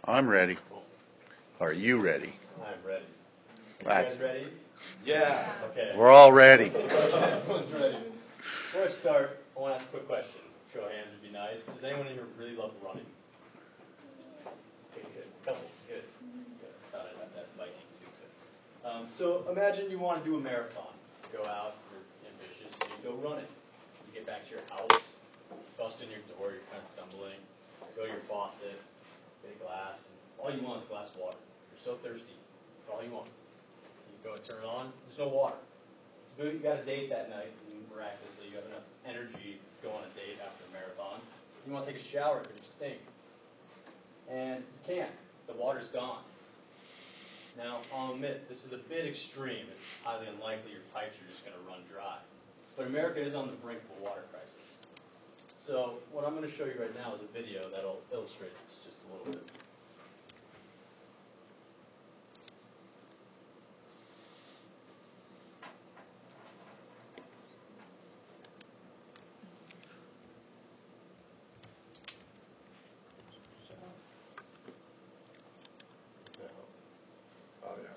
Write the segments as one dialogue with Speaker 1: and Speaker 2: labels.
Speaker 1: I'm ready.
Speaker 2: Cool.
Speaker 1: Are you ready?
Speaker 2: I'm ready. You
Speaker 1: That's-
Speaker 2: guys ready? Yeah. Okay.
Speaker 1: We're all ready.
Speaker 2: Everyone's ready. Before I start, I want to ask a quick question. Show of hands would be nice. Does anyone here really love running? Okay, good. Couple. Good. Thought I'd have to ask biking too. Good. So imagine you want to do a marathon. Go out, you're ambitious, so you go running. You get back to your house, bust in your door, you're kind of stumbling. Go to your faucet, get a glass. All you want is a glass of water. You're so thirsty. That's all you want. You go and turn it on. There's no water. So you got a date that night, and miraculously you have enough energy to go on a date after a marathon. You want to take a shower because you stink. And you can't. The water's gone. Now, I'll admit, this is a bit extreme. It's highly unlikely your pipes are just going to run dry. But America is on the brink of a water crisis. So what I'm going to show you right now is a video that'll illustrate this just a little bit.
Speaker 3: Oh, yeah.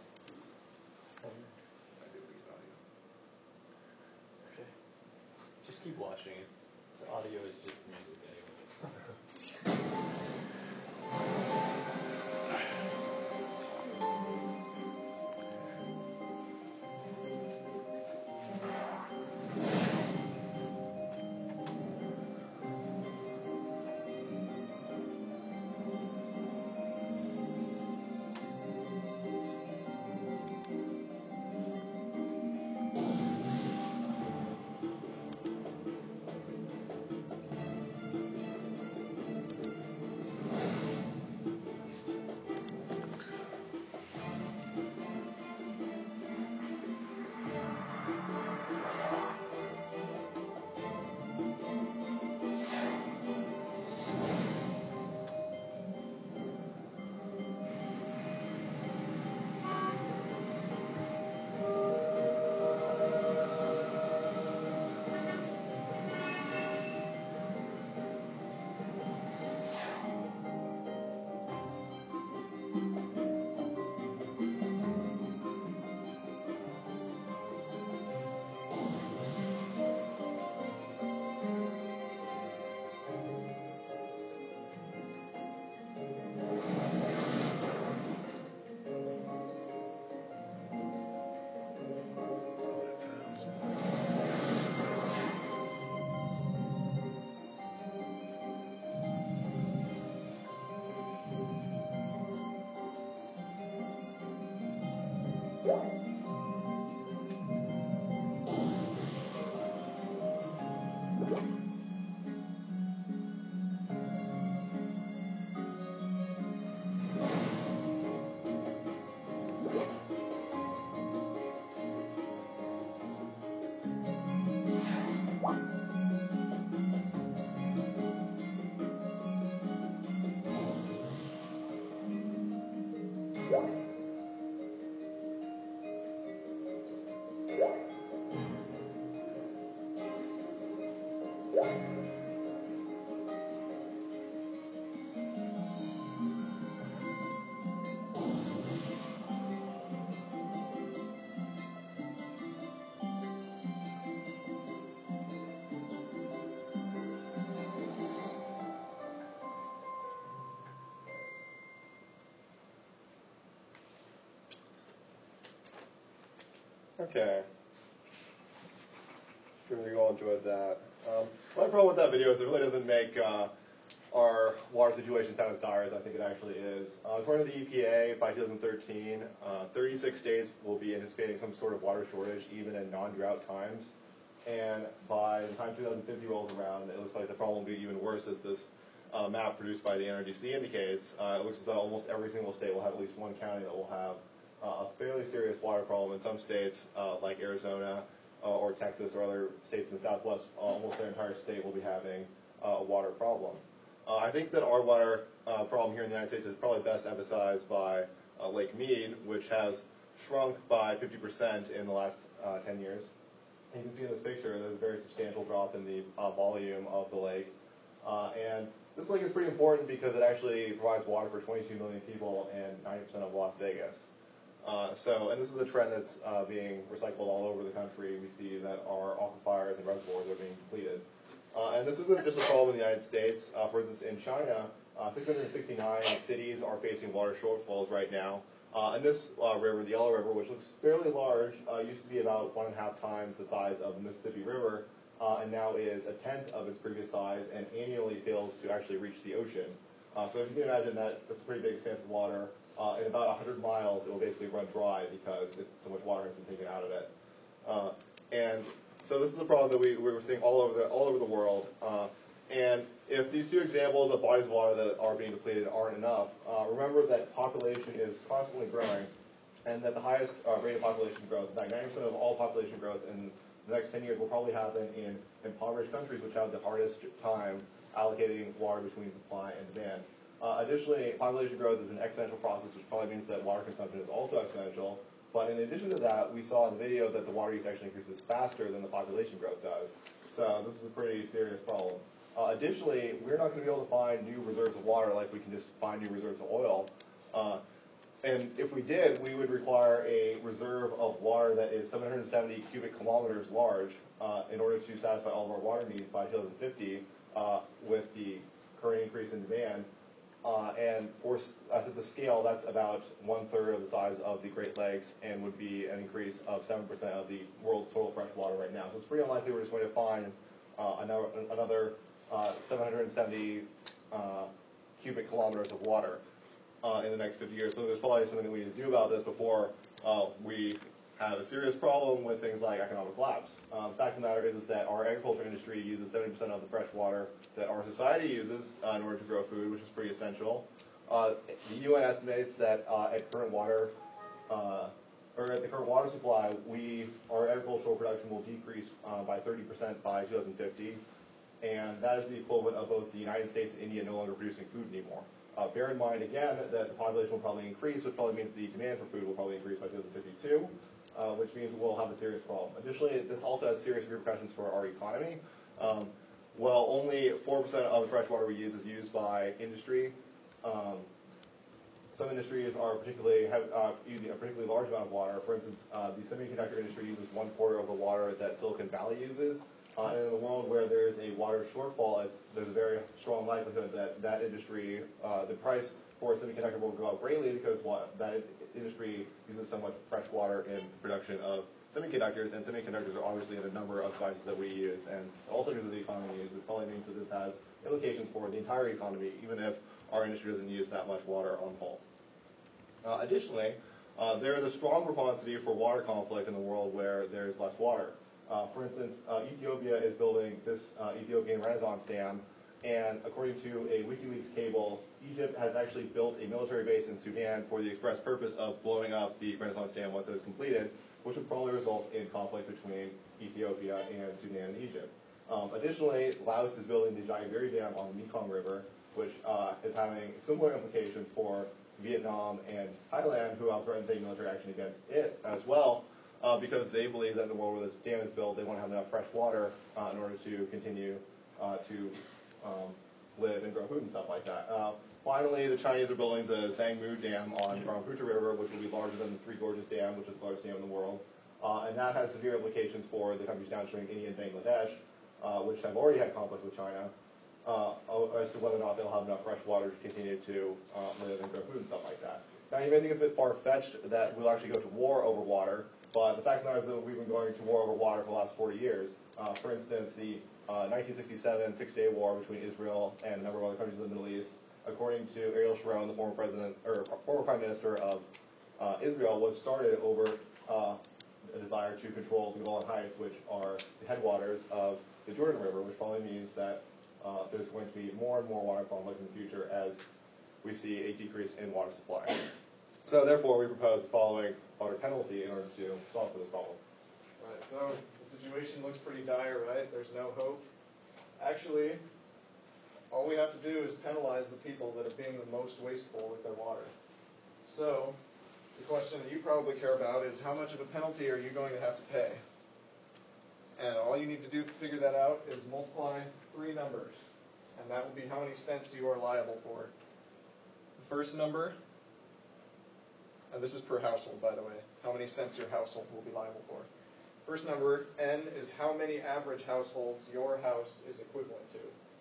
Speaker 2: Okay. Just keep watching. The audio is just music anyway.
Speaker 3: Okay. Sure you all enjoyed that. My problem with that video is it really doesn't make our water situation sound as dire as I think it actually is. According to the EPA, by 2013, 36 states will be anticipating some sort of water shortage, even in non-drought times. And by the time 2050 rolls around, it looks like the problem will be even worse, as this map produced by the NRDC indicates. It looks as though almost every single state will have at least one county that will have a fairly serious water problem. In some states, like Arizona or Texas or other states in the Southwest, almost their entire state will be having a water problem. I think that our water problem here in the United States is probably best emphasized by Lake Mead, which has shrunk by 50% in the last 10 years. And you can see in this picture there's a very substantial drop in the volume of the lake. And This lake is pretty important because it actually provides water for 22 million people and 90% of Las Vegas. And this is a trend that's being recycled all over the country. We see that our aquifers and reservoirs are being depleted. And this isn't just a problem in the United States. For instance, in China, 669 cities are facing water shortfalls right now. And this river, the Yellow River, which looks fairly large, used to be about 1.5 times the size of the Mississippi River, and now is a tenth of its previous size and annually fails to actually reach the ocean. So if you can imagine that, that's a pretty big expanse of water. In about 100 miles, it will basically run dry because so much water has been taken out of it. And so this is a problem that we're seeing all over the world. And if these two examples of bodies of water that are being depleted aren't enough, remember that population is constantly growing, and that the highest rate of population growth, in fact, 90% of all population growth in the next 10 years will probably happen in impoverished countries, which have the hardest time allocating water between supply and demand. Additionally, population growth is an exponential process, which probably means that water consumption is also exponential. But in addition to that, we saw in the video that the water use actually increases faster than the population growth does. So this is a pretty serious problem. Additionally, we're not going to be able to find new reserves of water like we can just find new reserves of oil. And if we did, we would require a reserve of water that is 770 cubic kilometers large in order to satisfy all of our water needs by 2050 with the current increase in demand. And as it's a scale, that's about 1/3 of the size of the Great Lakes and would be an increase of 7% of the world's total fresh water right now. So it's pretty unlikely we're just going to find another 770 cubic kilometers of water in the next 50 years. So there's probably something that we need to do about this before we have a serious problem with things like economic collapse. The fact of the matter is that our agriculture industry uses 70% of the fresh water that our society uses in order to grow food, which is pretty essential. The UN estimates that at the current water supply, our agricultural production will decrease by 30% by 2050, and that is the equivalent of both the United States and India no longer producing food anymore. Bear in mind, again, that the population will probably increase, which probably means the demand for food will probably increase by 2052, which means we'll have a serious problem. Additionally, this also has serious repercussions for our economy. Well, only 4% of the fresh water we use is used by industry. Some industries are using a particularly large amount of water. For instance, the semiconductor industry uses 1/4 of the water that Silicon Valley uses. And in a world where there is a water shortfall, there's a very strong likelihood that industry, the price for a semiconductor will go up greatly because that industry uses so much fresh water in production of semiconductors, and semiconductors are obviously in a number of devices that we use, and also because of the economy, which probably means that this has implications for the entire economy, even if our industry doesn't use that much water on whole. Additionally, there is a strong propensity for water conflict in the world where there is less water. For instance, Ethiopia is building this Ethiopian Renaissance Dam, and according to a WikiLeaks cable, Egypt has actually built a military base in Sudan for the express purpose of blowing up the Renaissance Dam once it is completed, which would probably result in conflict between Ethiopia and Sudan and Egypt. Additionally, Laos is building the Jaiviri Dam on the Mekong River, which is having similar implications for Vietnam and Thailand, who have threatened to take military action against it as well, because they believe that in the world where this dam is built, they want to have enough fresh water in order to continue to live and grow food and stuff like that. Finally, the Chinese are building the Zhangmu Dam on Brahmaputra River, which will be larger than the Three Gorges Dam, which is the largest dam in the world. And that has severe implications for the countries downstream, India and Bangladesh, which have already had conflicts with China, as to whether or not they'll have enough fresh water to continue to live and grow food and stuff like that. Now, you may think it's a bit far-fetched that we'll actually go to war over water, but the fact of the matter is that we've been going to war over water for the last 40 years. For instance, the 1967 Six-Day War between Israel and a number of other countries in the Middle East, according to Ariel Sharon, the former Prime Minister of Israel, was started over a desire to control the Golan Heights, which are the headwaters of the Jordan River, which probably means that there's going to be more and more water conflict in the future as we see a decrease in water supply. So therefore, we propose the following water penalty in order to solve for this problem.
Speaker 4: Right, so the situation looks pretty dire, right? There's no hope. Actually, all we have to do is penalize the people that are being the most wasteful with their water. So, the question that you probably care about is how much of a penalty are you going to have to pay? And all you need to do to figure that out is multiply three numbers. and that will be how many cents you are liable for. The first number, and this is per household, by the way, how many cents your household will be liable for. First number, N, is how many average households your house is equivalent to.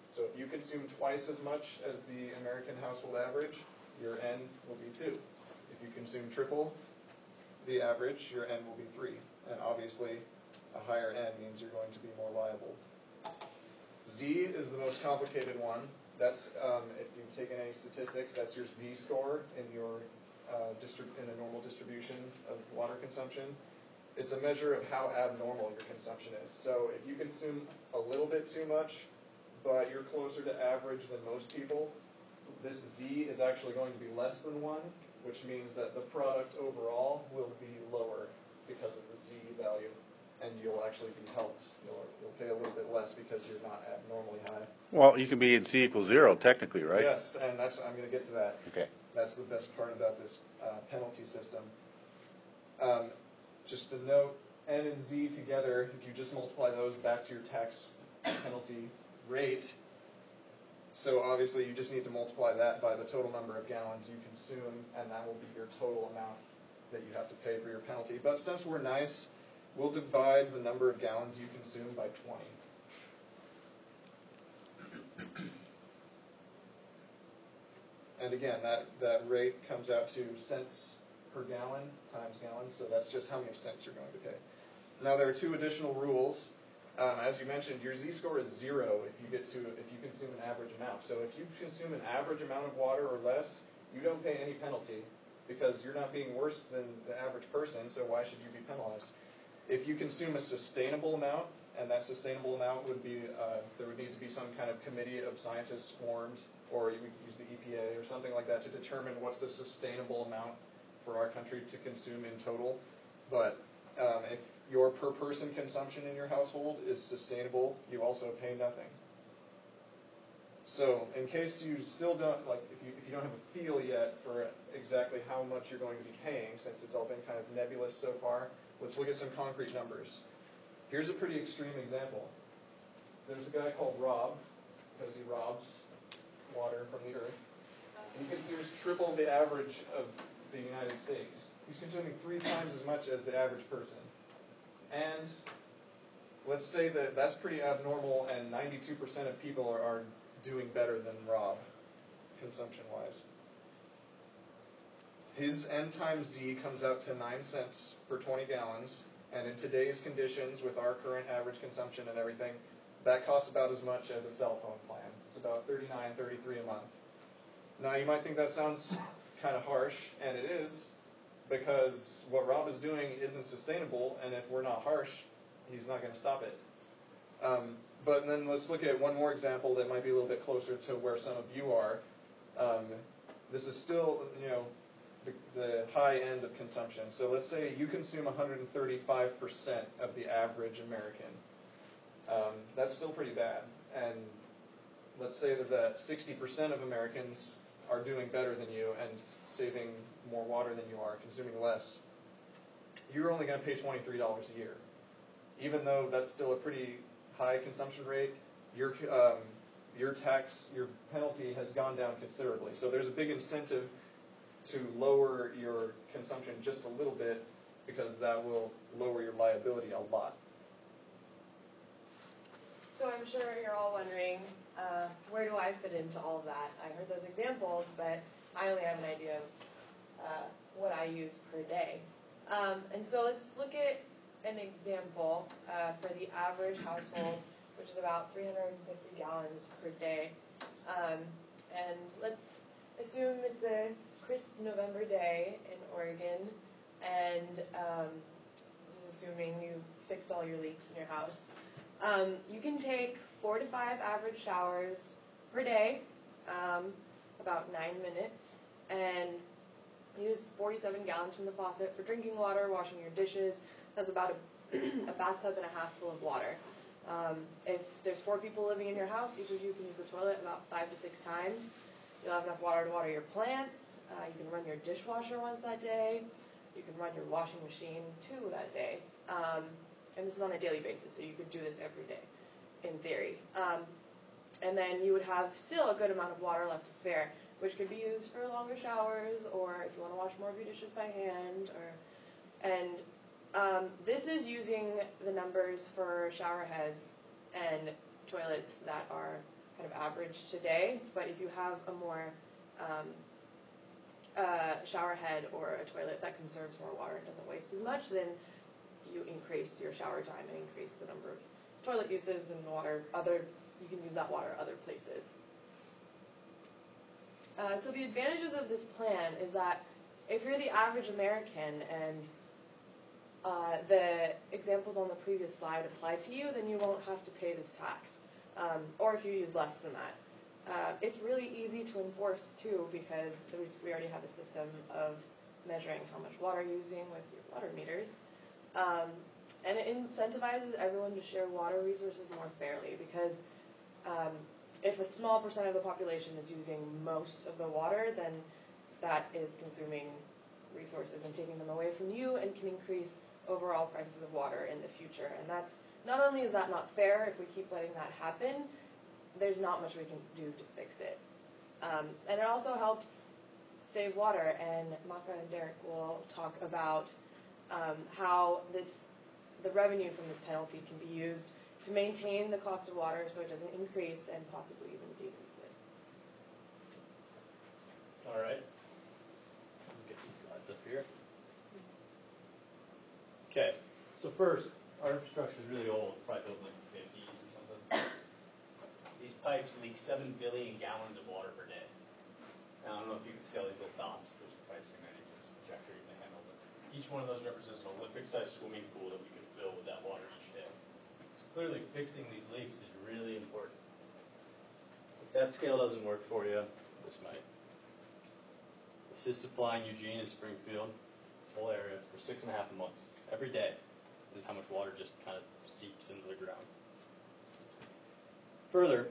Speaker 4: So if you consume twice as much as the American household average, your N will be 2. If you consume triple the average, your N will be 3. And obviously, a higher N means you're going to be more liable. Z is the most complicated one. That's, if you've taken any statistics, that's your Z score in your in a normal distribution of water consumption. It's a measure of how abnormal your consumption is. So if you consume a little bit too much, but you're closer to average than most people, this Z is actually going to be less than 1, which means that the product overall will be lower because of the Z value, and you'll actually be helped. You'll pay a little bit less because you're not abnormally high.
Speaker 1: Well, you can be in Z equals 0 technically, right?
Speaker 4: Yes, and I'm going to get to that.
Speaker 1: Okay.
Speaker 4: That's the best part about this penalty system. Just a note, N and Z together, if you just multiply those, that's your tax penalty rate. So obviously you just need to multiply that by the total number of gallons you consume, and that will be your total amount that you have to pay for your penalty. But since we're nice, we'll divide the number of gallons you consume by 20. And again, that rate comes out to cents per gallon times gallons, so that's just how many cents you're going to pay. Now there are 2 additional rules. As you mentioned, your Z-score is 0 if you consume an average amount. So if you consume an average amount of water or less, you don't pay any penalty because you're not being worse than the average person, so why should you be penalized? If you consume a sustainable amount, and that sustainable amount would be, there would need to be some kind of committee of scientists formed, or you would use the EPA or something like that to determine what's the sustainable amount for our country to consume in total. But if your per person consumption in your household is sustainable, you also pay nothing. So in case you still don't, if you don't have a feel yet for exactly how much you're going to be paying, since it's all been kind of nebulous so far, let's look at some concrete numbers. Here's a pretty extreme example. There's a guy called Rob, because he robs water from the earth. He consumes triple the average of the United States. He's consuming 3 times as much as the average person. And let's say that that's pretty abnormal, and 92% of people are doing better than Rob, consumption-wise. His N times Z comes out to 9 cents per 20 gallons, and in today's conditions, with our current average consumption and everything, that costs about as much as a cell phone plan. It's about $39, $33 a month. Now, you might think that sounds kind of harsh, and it is, because what Rob is doing isn't sustainable, and if we're not harsh, he's not going to stop it. But then let's look at one more example that might be a little bit closer to where some of you are. This is still, the high end of consumption. So let's say you consume 135% of the average American. That's still pretty bad. And let's say that 60% of Americans are doing better than you and saving more water than you are, consuming less. You're only going to pay $23 a year. Even though that's still a pretty high consumption rate, your penalty has gone down considerably. So there's a big incentive to lower your consumption just a little bit, because that will lower your liability a lot.
Speaker 5: So I'm sure you're all wondering, where do I fit into all of that? I heard those examples, but I only have an idea of what I use per day. And so let's look at an example for the average household, which is about 350 gallons per day. And let's assume it's a crisp November day in Oregon, and this is assuming you fixed all your leaks in your house. You can take 4 to 5 average showers per day, about 9 minutes, and use 47 gallons from the faucet for drinking water, washing your dishes. That's about a bathtub and a half full of water. If there's 4 people living in your house, each of you can use the toilet about 5 to 6 times. You'll have enough water to water your plants. You can run your dishwasher once that day. You can run your washing machine 2 that day. And this is on a daily basis, so you could do this every day, in theory. And then you would have still a good amount of water left to spare, which could be used for longer showers, or if you want to wash more of your dishes by hand, this is using the numbers for shower heads and toilets that are kind of average today. But if you have a more shower head or a toilet that conserves more water and doesn't waste as much, then you increase your shower time and increase the number of toilet uses and water. You can use that water other places. So the advantages of this plan is that if you're the average American and the examples on the previous slide apply to you, then you won't have to pay this tax. Or if you use less than that. It's really easy to enforce too, because we already have a system of measuring how much water you're using with your water meters. And it incentivizes everyone to share water resources more fairly, because if a small percent of the population is using most of the water, then that is consuming resources and taking them away from you, and can increase overall prices of water in the future. And that's, not only is that not fair, if we keep letting that happen, there's not much we can do to fix it. And it also helps save water, and Maka and Derek will talk about how the revenue from this penalty can be used to maintain the cost of water so it doesn't increase and possibly even decrease it.
Speaker 2: All right. Let me get these slides up here. Okay. So first, our infrastructure is really old, probably built in like the 50s or something. These pipes leak 7 billion gallons of water per day. Now, I don't know if you can see all these little dots. There's pipes in there. This projector you can handle. But each one of those represents an Olympic-sized swimming pool that we could fill with that water each day. So clearly, fixing these leaks is really important. If that scale doesn't work for you, this might. This is supplying Eugene and Springfield, this whole area, for 6.5 months. Every day. This is how much water just kind of seeps into the ground. Further,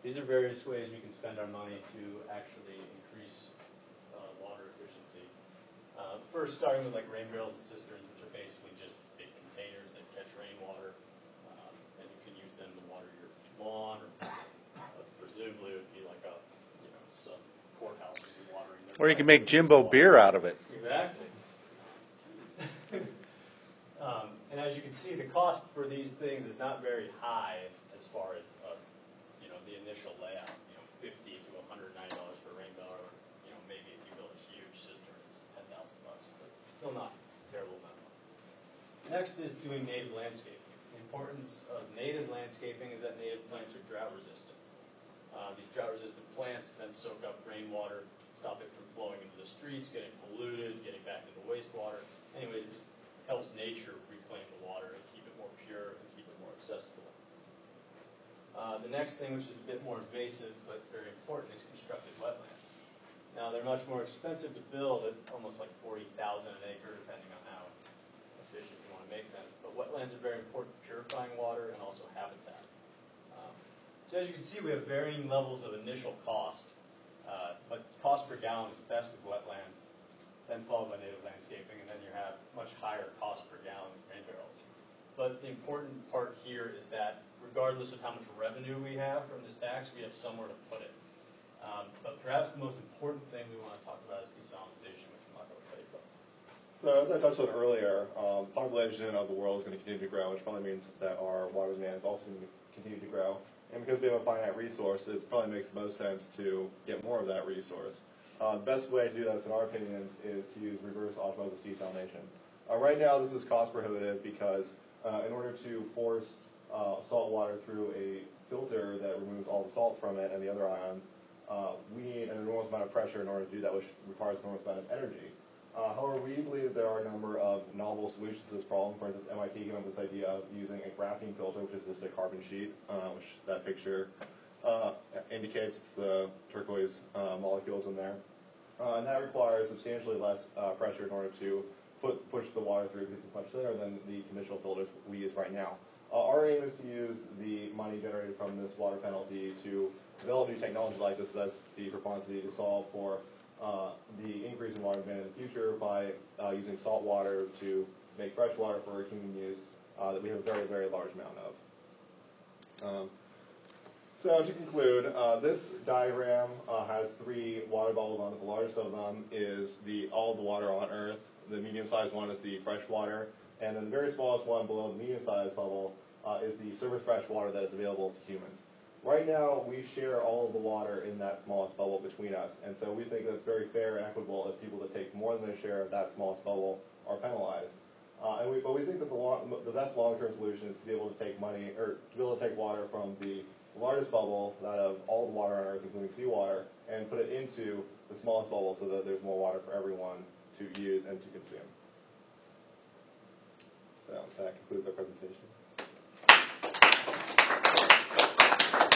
Speaker 2: these are various ways we can spend our money to actually increase water efficiency. First, starting with like rain barrels and cisterns, which are basically just big containers that catch rainwater, and you can use them to water your lawn, or presumably it would be like some courthouse would be watering their
Speaker 1: Or you can make Jimbo beer out of it.
Speaker 2: Exactly. And as you can see, the cost for these things is not very high as far as the initial layout. $50 to $190 for a rain barrel, or maybe if you build a huge cistern, it's $10,000, but still not a terrible amount. Next is doing native landscaping. The importance of native landscaping is that native plants are drought resistant. These drought resistant plants then soak up rainwater, stop it from flowing into the streets, getting polluted, getting back into wastewater. Anyway, it just helps nature reclaim the water and keep it more pure and keep it more accessible. The next thing, which is a bit more invasive but very important, is constructed wetlands. Now, they're much more expensive to build at almost like $40,000 an acre, depending on how efficient you want to make them. But wetlands are very important, purifying water and also habitat. So as you can see, we have varying levels of initial cost, but cost per gallon is best with wetlands, then followed by native landscaping, and then you have much higher cost per gallon with rain barrels. But the important part here is that regardless of how much revenue we have from this tax, we have somewhere to put it. But perhaps the most important thing we want to talk about is desalinization, which I'm not going to tell you about.
Speaker 3: So as I touched on earlier, population of the world is going to continue to grow, which probably means that our water demand is also going to continue to grow. And because we have a finite resource, it probably makes the most sense to get more of that resource. The best way to do this, in our opinions, is to use reverse osmosis desalination. Right now, this is cost prohibitive because in order to force salt water through a filter that removes all the salt from it and the other ions, we need an enormous amount of pressure in order to do that, which requires an enormous amount of energy. However, we believe that there are a number of novel solutions to this problem. For instance, MIT came up with this idea of using a graphene filter, which is just a carbon sheet, which that picture indicates. It's the turquoise molecules in there. And that requires substantially less pressure in order to push the water through because it's much thinner than the conventional filters we use right now. Our aim is to use the money generated from this water penalty to develop new technology like this that's the propensity to solve for the increase in water demand in the future by using salt water to make fresh water for human use that we have a very, very large amount of. So to conclude, this diagram has 3 water bubbles on it. The largest of them is all the water on Earth. The medium-sized one is the fresh water, and then the very smallest one below the medium-sized bubble is the surface fresh water that is available to humans. Right now, we share all of the water in that smallest bubble between us, and so we think that's very fair and equitable if people that take more than their share of that smallest bubble are penalized. But we think that the best long-term solution is to be able to take water from the largest bubble, that of all the water on Earth, including seawater, and put it into the smallest bubble so that there's more water for everyone to use and to consume. So that concludes our presentation.